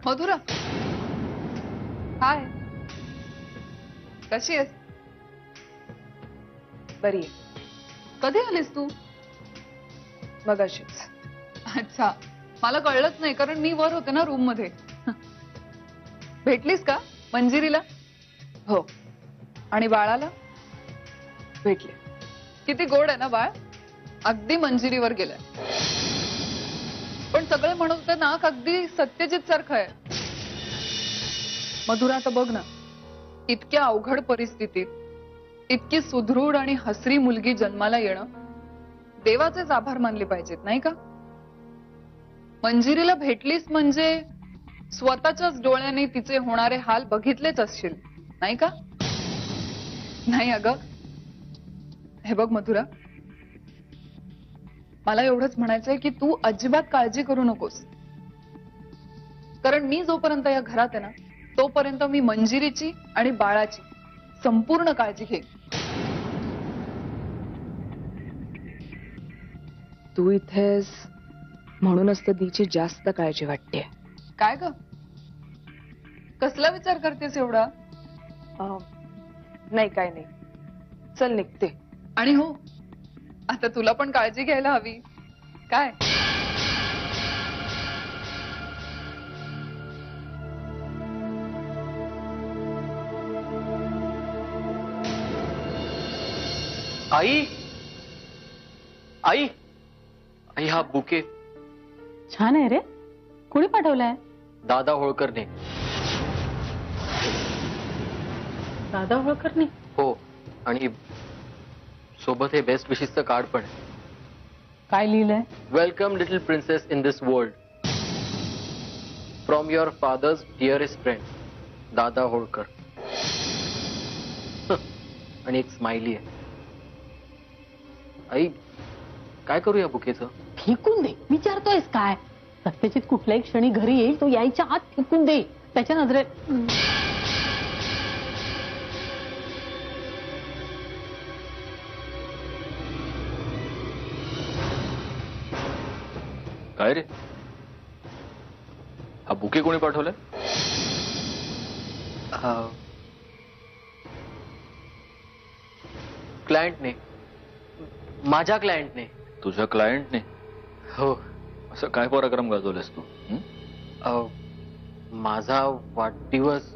मधुरा, हाय, कशी आहेस? बरी कधी आलीस तू? मगाशीच. अच्छा, मला कळलंच नाही कारण मी वर होते ना रूम मध्ये. भेटलीस का मंजिरीला? हो, आणि बाळाला? भेटले. किती गोड आहे ना बाळ, अगदी मंजिरीवर गेलाय. पण सगळे म्हणत होते नाक अगदी सत्यजित सारखं आहे. मधुरा, आता बघ ना, इतक्या अवघड परिस्थितीत इतकी सुदृढ आणि हसरी मुलगी जन्माला येणं देवाचेच आभार मानले पाहिजेत, नाही का? मंजिरीला भेटलीस म्हणजे स्वतःच्याच डोळ्यांनी तिचे होणारे हाल बघितलेच असशील, नाही का? नाही अगं, हे बघ मधुरा, मला एवढंच म्हणायचंय की तू अजिबात काळजी करू नकोस. कारण मी जोपर्यंत या घरात आहे ना, तोपर्यंत मी मंजिरीची आणि बाळाची संपूर्ण काळजी घेईन. तू इथेस म्हणूनच तर तिची जास्त काळजी वाटते. काय ग, कसला विचार करतेस एवढा? नाही, काय नाही, चल निघते. आणि हो, आता तुला पण काळजी घ्यायला हवी. काय आई, आई, आई, हा बुके छान आहे रे. कोणी पाठवलाय? दादा होळकरने. दादा होळकरने? हो, आणि सोबत हे बेस्ट विशेसचं कार्ड पण आहे. काय लिहिलंय? Welcome little princess in this world from your father's dearest friend दादा होळकर. आणि एक स्माइली आहे. आई, काय करू या बुकेचं? फेकून दे. विचारतोयस काय? सत्यजित कुठल्याही क्षणी घरी येईल, तो यायच्या आत फेकून दे. त्याच्या नजरेत काय रे, हा बुके कोणी पाठवलाय? क्लायंटने, माझ्या क्लायंटने. तुझ्या क्लायंटने? हो. असं काय पराक्रम गाजवलेस तू? माझा वाढदिवस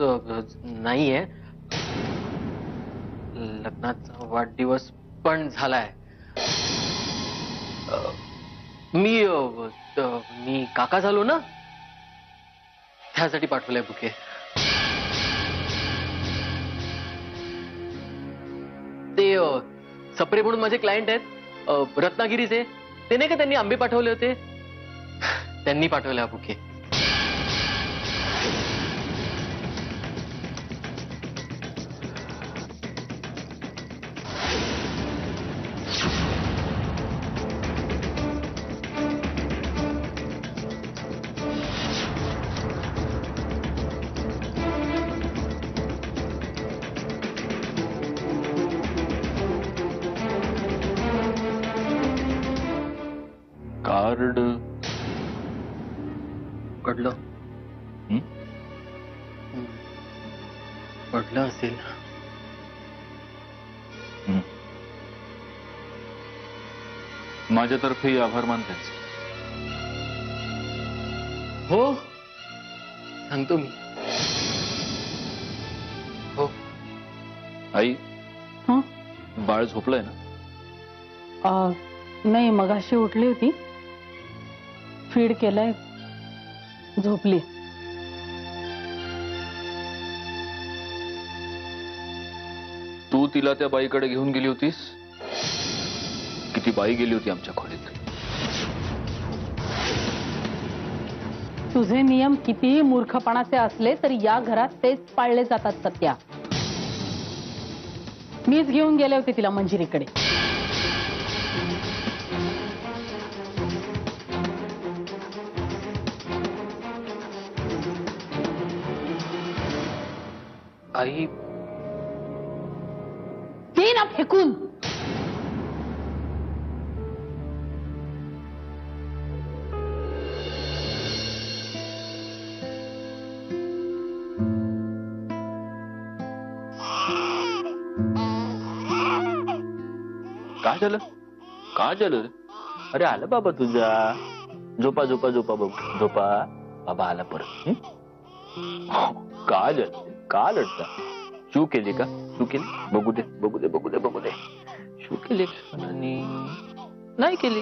नाहीये, लग्नाचा वाढदिवस पण झालाय. मी काका झालो ना, त्यासाठी पाठवलंय बुके. ते सप्रे म्हणून माझे क्लायंट आहेत, रत्नागिरीचे. ते नाही का, त्यांनी आंबे पाठवले होते, त्यांनी पाठवले हा बुके. कार्ड पडलं. पडलं असेल. माझ्यातर्फे आभार मानतेस? हो, सांगतो मी. हो. आई, हं? बाळ झोपलंय ना? नाही, मगाशी उठली होती, फीड केलंय, झोपली. तू तिला त्या बाईकडे घेऊन गेली होतीस? किती बाई गेली होती आमच्या खोलीत? तुझे नियम कितीही मूर्खपणाचे असले तरी या घरात तेच पाळले जातात सत्या. मीच घेऊन गेले होते तिला मंजिरीकडे. आई, ते ना फेकून. काय झालं? काय झालं? अरे आलं बाबा तुझा. झोपा झोपा झोपा बाबा झोपा. बाबा आला परत. का झालं? का लढता? शू केली का? शू केली? बघू दे बघू दे बघू दे बघू दे. शू केली आणि नाही केली.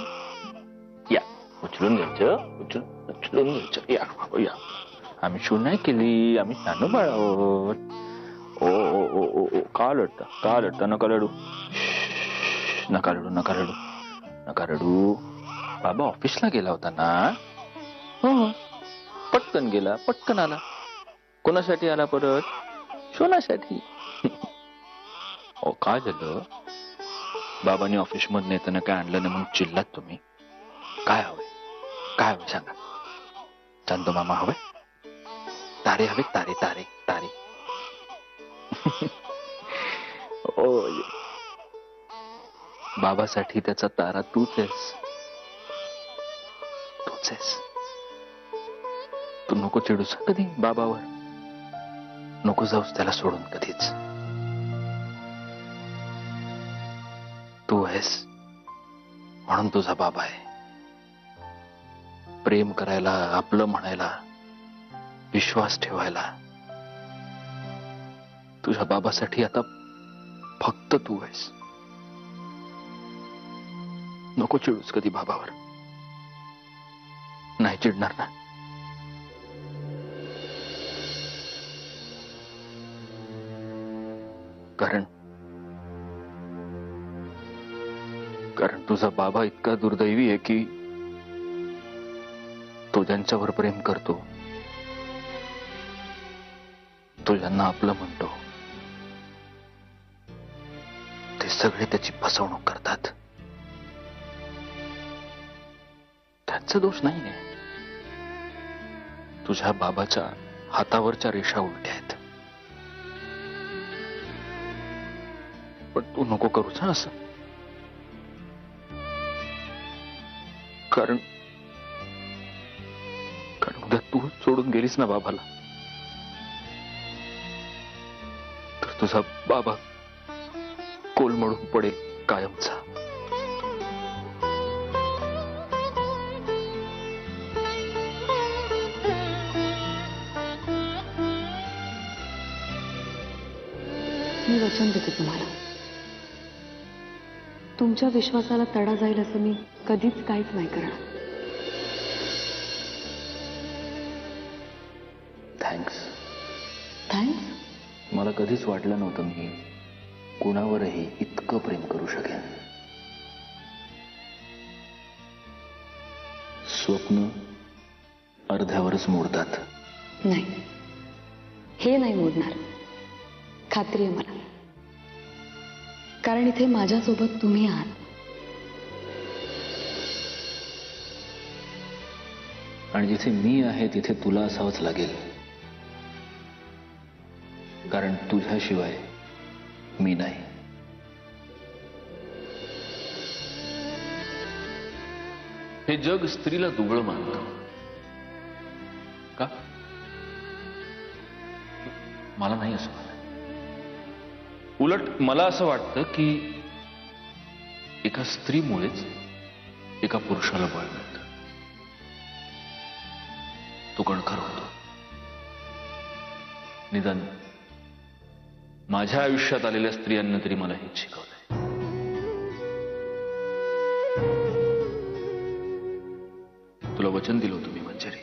या उचलून घ्यायचं. उचलून घ्यायचं. या बाबा या. आम्ही शू नाही केली. आम्ही नानू बाळ आहोत. ओ ओ ओ ओ ओ का लढता? का लढता? नका लढू. नका रडू नका रडू नका रडू. बाबा ऑफिसला गेला होता ना. हो पटकन गेला पटकन आला. कोणासाठी आला परत? शोनासाठी. ओ काय झालं? बाबांनी ऑफिस मधून येताना काय आणलं नाही म्हणून चिल्लात तुम्ही. काय हवंय? काय हवंय सांगा. चांदो मामा हवंय? तारे हवे? तारे तारे तारे. ओ बाबासाठी त्याचा तारा तूच आहेस. तूच आहेस. तू नको चिडूस कधी बाबावर. नको जाऊस त्याला सोडून कधीच. तू आहेस म्हणून तुझा बाबा आहे. प्रेम करायला, आपलं म्हणायला, विश्वास ठेवायला तुझ्या बाबासाठी आता फक्त तू आहेस. नको चिडूस कधी बाबावर. नाही चिडणार ना? कारण तुझा बाबा इतका दुर्दैवी आहे की तो ज्यांच्यावर प्रेम करतो, तो ज्यांना आपलं म्हणतो, ते सगळे त्याची फसवणूक करतात. त्यांचा दोष नाहीये. तुझ्या बाबाच्या हातावरच्या रेषा उलट्या आहेत. पण तू नको करूच ना असं. कारण उद्या तू सोडून गेलीस ना बाबाला, तर तुझा बाबा कोलमडून पडेल कायमचा. मी वचन देते तुम्हाला, तुमच्या विश्वासाला तडा जाईल असं मी कधीच काहीच नाही करणार. थँक्स. थँक्स. मला कधीच वाटलं नव्हतं मी कुणावरही इतकं प्रेम करू शकेन. स्वप्न अर्ध्यावरच मोडतात. नाही, हे नाही मोडणार. खात्री आहे मला. कारण इथे माझ्यासोबत तुम्ही आहात. आणि जिथे मी आहे तिथे तुला असावंच लागेल. कारण तुझ्याशिवाय मी नाही. हे जग स्त्रीला दुबळं मानतं. का? मला नाही असं वाटत. उलट मला असं वाटतं की एका स्त्रीमुळेच एका पुरुषाला बळ मिळतं. तो कणखर होतो. निदान माझ्या आयुष्यात आलेल्या स्त्रियांना तरी मला हेच शिकवलंय. तुला वचन दिलं होतं मी मंजिरी,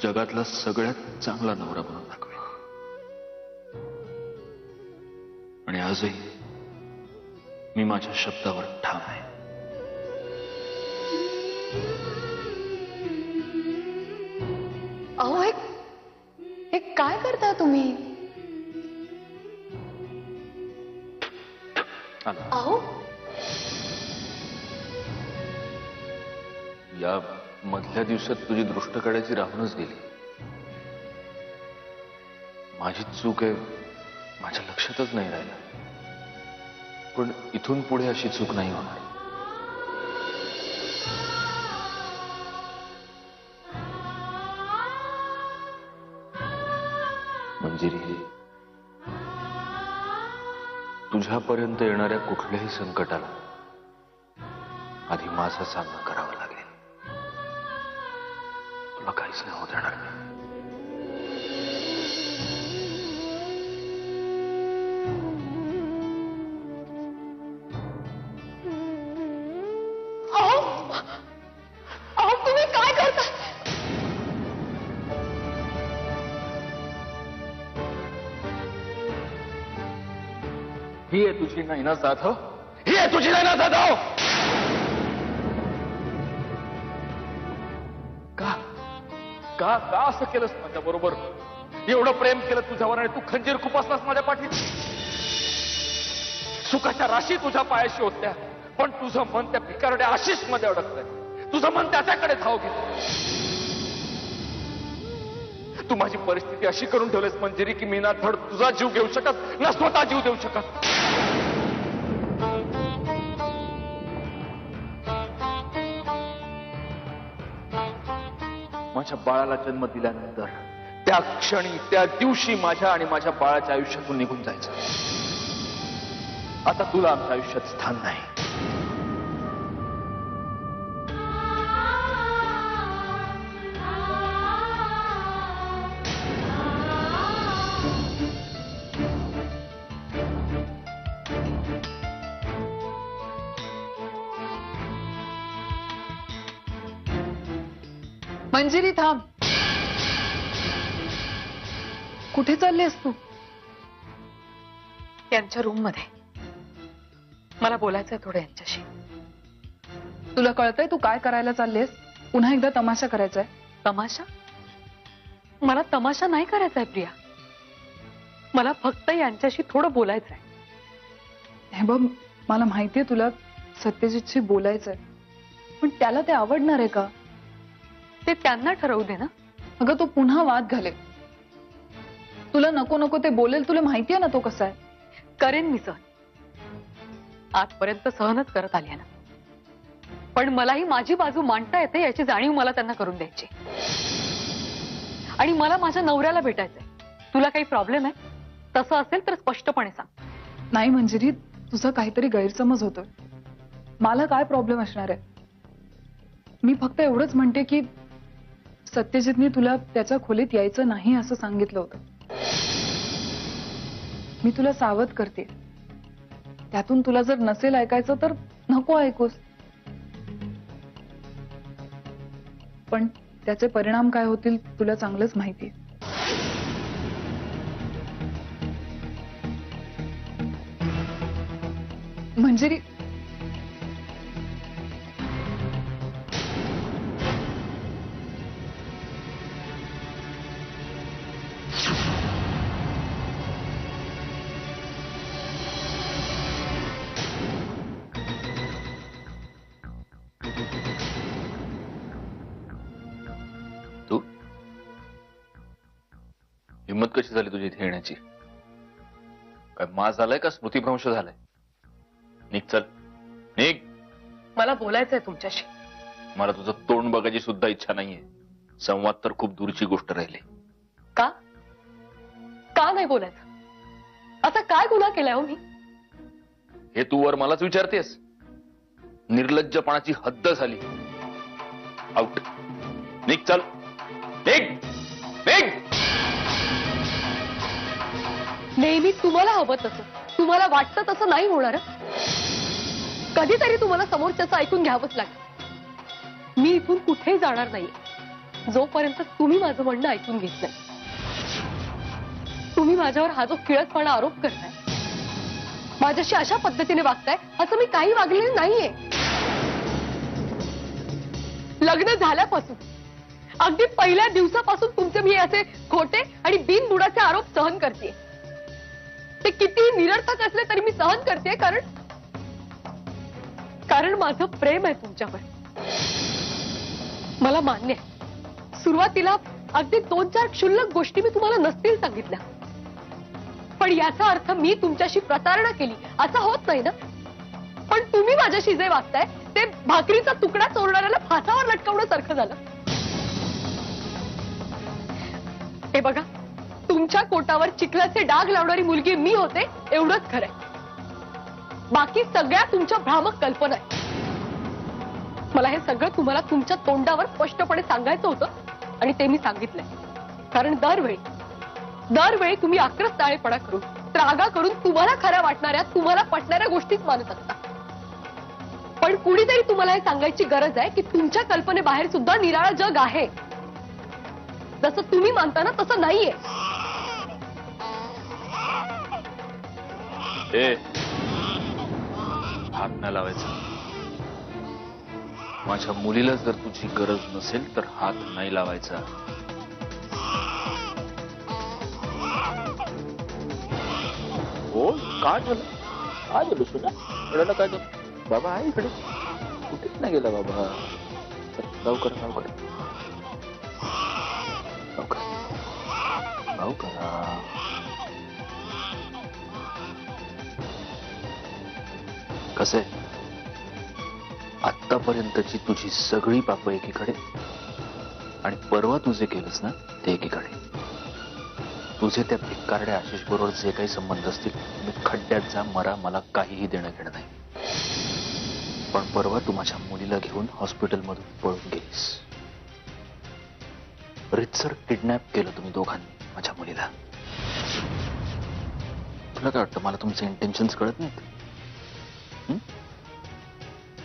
जगातला सगळ्यात चांगला नवरा बनवून दाखवेन. आणि आजही मी माझ्या शब्दावर ठाम आहे. अहो हे काय करता तुम्ही? आला. अहो या मधल्या दिवसात तुझी दृष्ट काढायची राहूनच गेली. माझी चूक आहे, माझ्या लक्षातच नाही राहिलं. पण इथून पुढे अशी चूक नाही होणार. मंजिरी, तुझ्या तुझ्यापर्यंत येणाऱ्या कुठल्याही संकटाला आधी माझा सामना करावा लागेल. तुला काहीच नाही होत येणार नाही. तुम्ही काय करता? ही आहे तुझी नैना जाधव. ही आहे तुझी नैना जाधव. का का का असं केलंस माझ्या बरोबर? एवढं प्रेम केलं तुझ्यावर आणि तू खंजीर खुपसलास माझ्या पाठीत. सुखाच्या राशी तुझ्या पायाशी होत्या, पण तुझं मन त्या भिकारड्या आशिष मध्ये अडकलंय. तुझं मन त्याच्याकडे धाव घेत. तू माझी परिस्थिती अशी करून ठेवलीस मंजिरी की मी ना धड तुझा जीव घेऊ शकत ना स्वतः जीव देऊ शकत. माझ्या बाळाला जन्म दिल्यानंतर त्या क्षणी त्या दिवशी माझ्या आणि माझ्या बाळाच्या आयुष्यातून निघून जायचं. आता तुला आमच्या आयुष्यात स्थान नाही. मंजिरी थांब. कुठे चाललीस तू? यांच्या रूम मध्ये मला बोलायचंय थोडं यांच्याशी. तुला कळतंय तू काय करायला चाललीस? पुन्हा एकदा तमाशा करायचाय? तमाशा? मला तमाशा नाही करायचाय प्रिया. मला फक्त यांच्याशी थोडं बोलायचंय. हे बघ, मला माहितीये तुला सत्यजितशी बोलायचंय, पण त्याला ते आवडणार आहे का? ते त्यांना ठरवू दे ना. अगं तो पुन्हा वाद घालेल. तुला नको नको ते बोलेल. तुला माहितीये ना तो कसा आहे. करेन मी सहन. आजपर्यंत सहनच करत आली ना. पण मलाही माझी बाजू मांडता येते याची जाणीव मला त्यांना करून द्यायची. आणि मला माझ्या नवऱ्याला भेटायचंय. तुला काही प्रॉब्लेम आहे? तसं असेल तर स्पष्टपणे सांग. नाही मंजिरी, तुझा काहीतरी गैरसमज होतोय. मला काय प्रॉब्लेम असणार आहे? मी फक्त एवढंच म्हणते की सत्यजितने तुला त्याच्या खोलीत यायचं नाही असं सांगितलं होतं. मी तुला सावध करते. त्यातून तुला जर नसेल ऐकायचं तर नको ऐकूस. पण त्याचे परिणाम काय होतील तुला चांगलंच माहितीये. मंजिरी, तू हिंमत कशी झाली तुझी इथे येण्याची? काय मास झालाय का स्मृतीभ्रंश झालाय? निघ, चल निघ. मला बोलायचंय तुमच्याशी. मला तुझं तोंड बघायची सुद्धा इच्छा नाहीये. संवाद तर खूप दूरची गोष्ट राहिली. का? का नाही बोलायचं? असा काय गुन्हा केलाय हो मी? हे तू वर मलाच विचारतेस? निर्लज्जपणाची हद्द झाली. आउट. निघ, चल निघ, निघ. नेहमी तुम्हाला हवं तसं, तुम्हाला वाटतं तसं नाही होणार. कधीतरी तुम्हाला समोरच्याचं ऐकून घ्यावंच लागेल. मी इथून कुठेही जाणार नाहीये जोपर्यंत तुम्ही माझं म्हणणं ऐकून घेत नाही. तुम्ही माझ्यावर हा जो किळसपणा आरोप करताय, माझ्याशी अशा पद्धतीने वागताय असं मी काही वागलेलं नाहीये. लग्न झाल्यापासून अगदी पहिल्या दिवसापासून तुमचे मी असे खोटे आणि बिनबुडाचे आरोप सहन करते. ते कितीही निरर्थक असले तरी मी सहन करते, कारण माझं प्रेम आहे तुमच्यावर. मला मान्य आहे सुरुवातीला अगदी 2-4 क्षुल्लक गोष्टी मी तुम्हाला नसतील सांगितल्या, पण याचा अर्थ मी तुमच्याशी प्रतारणा केली असं होत नाही ना. पण तुम्ही माझ्याशी जे वागताय ते भाकरीचा तुकडा चोरणाऱ्याला फासावर लटकवण्यासारखं झालं. हे बघा, तुमच्या कोटावर चिखलाचे डाग लावणारी मुलगी मी होते एवढंच खरंय. बाकी सगळ्या तुमच्या भ्रामक कल्पना आहेत. मला हे सगळं तुम्हाला तुमच्या तोंडावर स्पष्टपणे सांगायचं होतं आणि ते मी सांगितलंय. कारण दरवेळी तुम्ही आक्रस्ताळेपणा करून त्रागा करून तुम्हाला खऱ्या वाटणाऱ्या तुम्हाला पटणाऱ्या गोष्टीच मानत असता. पण कुणीतरी तुम्हाला हे सांगायची गरज आहे की तुमच्या कल्पनेबाहेर सुद्धा निराळं जग आहे. जसं तुम्ही मानता ना तसं नाहीये. हात नाही लावायचा. माझ्या मुलीला जर तुझी गरज नसेल तर हात नाही लावायचा. हो काय झालं? काय झालं सुना? रडायला काय झालं? बाबा आहे इकडे. कुठेच नाही गेला बाबा. चल, लवकर लवकर लवकर लवकर. कसे आतापर्यंतची तुझी सगळी पापं एकीकडे आणि परवा तुझे केलंस ना ते एकीकडे. तुझे त्या भिकारड्या आशिष बरोबर जे काही संबंध असतील मी खड्ड्यात जा मरा मला काहीही देणं घेणं नाही. पण परवा तू माझ्या मुलीला घेऊन हॉस्पिटलमधून पळून गेलीस. रितसर किडनॅप केलं तुम्ही दोघांनी माझ्या मुलीला. तुला काय वाटतं मला तुमचे इंटेन्शन्स कळत नाहीत?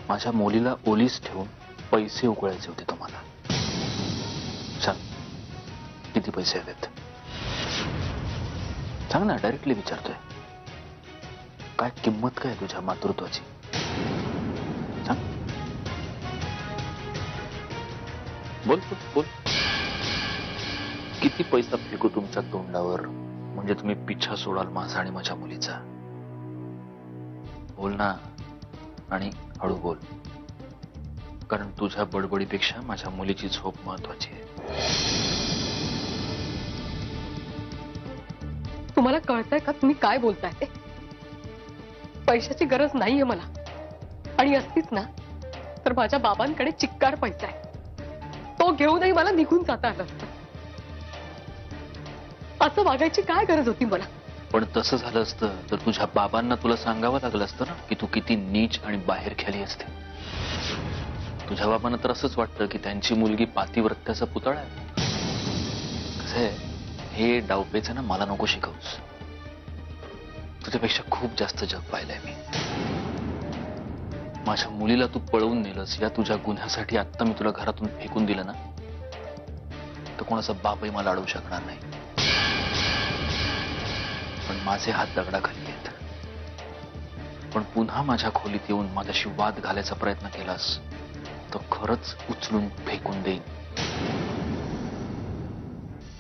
माझ्या मुलीला ओलीस ठेवून पैसे उकळायचे होते तुम्हाला. सांग किती पैसे हवेत? सांग ना, डायरेक्टली विचारतोय. काय किंमत काय तुझ्या मातृत्वाची? सांग. बोल बोल बोल. किती पैसा फेकू तुमच्या तोंडावर म्हणजे तुम्ही पिछा सोडाल माझा आणि माझ्या मुलीचा? बोल ना, आणि हळू बोल. कारण तुझ्या बडबडीपेक्षा माझ्या मुलीची झोप महत्वाची आहे. तुम्हाला कळतंय का तुम्ही काय बोलताय ते? पैशाची गरज नाहीये मला. आणि असतीच ना तर माझ्या बाबांकडे चिक्कार पैसा आहे. तो घेऊनही मला निघून जाता आलं असतं. असं वागायची काय गरज होती मला? पण तसं झालं असतं तर तुझ्या बाबांना तुला सांगावं लागलं असतं ना की तू किती नीच आणि बाहेर खेळली असते. तुझ्या बाबांना तर असंच वाटतं की त्यांची मुलगी पातिव्रत्याचा पुतळा आहे. कसं आहे, हे डावपेचं ना मला नको शिकवूस. तुझ्यापेक्षा खूप जास्त जग पाहिलंय मी. माझ्या मुलीला तू पळवून नेलंस या तुझ्या गुन्ह्यासाठी आत्ता मी तुला घरातून फेकून दिलं ना तर कोणाचा बापही मला अडवू शकणार नाही. पण माझे हात दगडाखाली आहेत. पण पुन्हा माझ्या खोलीत येऊन माझ्याशी वाद घालायचा प्रयत्न केलास तर खरंच उचलून फेकून देईन.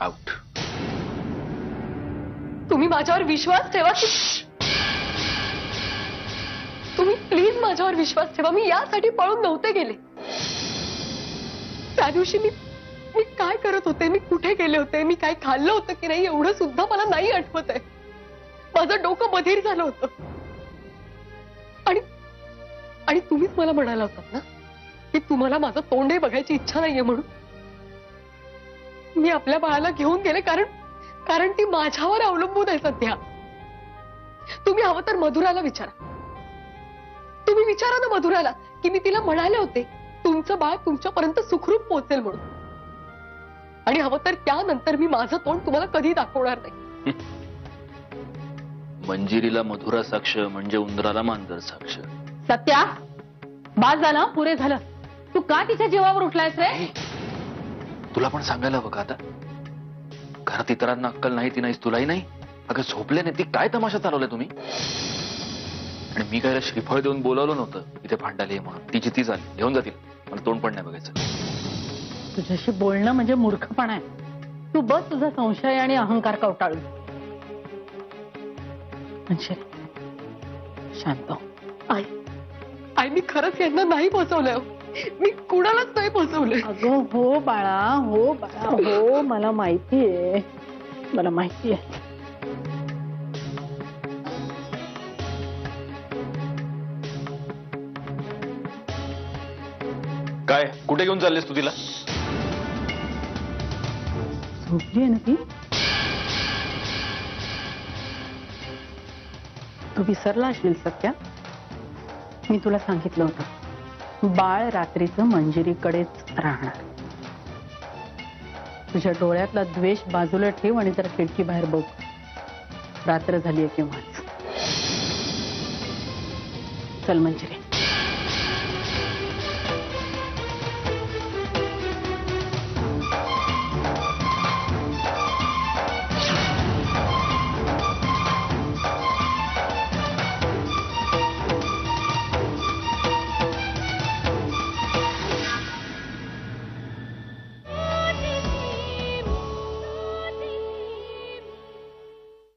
आउट. तुम्ही माझ्यावर विश्वास ठेवा की तुम्ही प्लीज माझ्यावर विश्वास ठेवा. मी यासाठी पळून नव्हते गेले. त्या दिवशी मी काय करत होते, मी कुठे गेले होते, मी काय खाल्लं होतं की नाही एवढं सुद्धा मला नाही आठवत आहे. माझं डोकं बधीर झालं होतं. आणि तुम्हीच मला म्हणाला होतात ना की तुम्हाला माझं तोंडही बघायची इच्छा नाहीये म्हणून. मी आपल्या बाळाला घेऊन गेले कारण ती माझ्यावर अवलंबून आहे सध्या. तुम्ही हवं तर मधुराला विचारा. तुम्ही विचारा ना मधुराला की मी तिला म्हणाले होते तुमचं बाळ तुमच्यापर्यंत सुखरूप पोहोचेल म्हणून. आणि हवं तर त्यानंतर मी माझं तोंड तुम्हाला कधी दाखवणार नाही. मंजिरीला मधुरा साक्ष म्हणजे उंदराला मांजर साक्ष. सत्या, बास झालं, पुरे झालं. तू का तिच्या जीवावर उठलायस रे? तुला पण सांगायला हवं का आता? घरात इतरांना अक्कल नाही ती नाहीस, तुलाही नाही? अगं झोपले नाही ती काय तमाशा चालवलाय तुम्ही? आणि मी काय श्रीफळ देऊन बोलावलं नव्हतं इथे भांडायला ये म्हणून. तिची ती झाली, घेऊन जातील. मला तोंड पण नाही बघायचं. तुझ्याशी बोलणं म्हणजे मूर्खपणा आहे. तू बस तुझा संशय आणि अहंकार कवटाळून. म्हणजे शांत हो. आई मी खरंच यांना नाही फसवलंय. मी कुणालाच नाही फसवलंय. अगं हो बाळा, हो बाळा, हो मला माहितीये, मला माहितीये. काय कुठे घेऊन चाललेस तू तिला? झोपली आहे ना ती? तू विसरला असशील सत्या. मी तुला सांगितलं होतं बाळ रात्रीचं मंजिरीकडेच राहणार. तुझ्या डोळ्यातला द्वेष बाजूला ठेव आणि जरा खिडकी बाहेर बघ. रात्र झालीये केव्हाच. चल मंजिरी.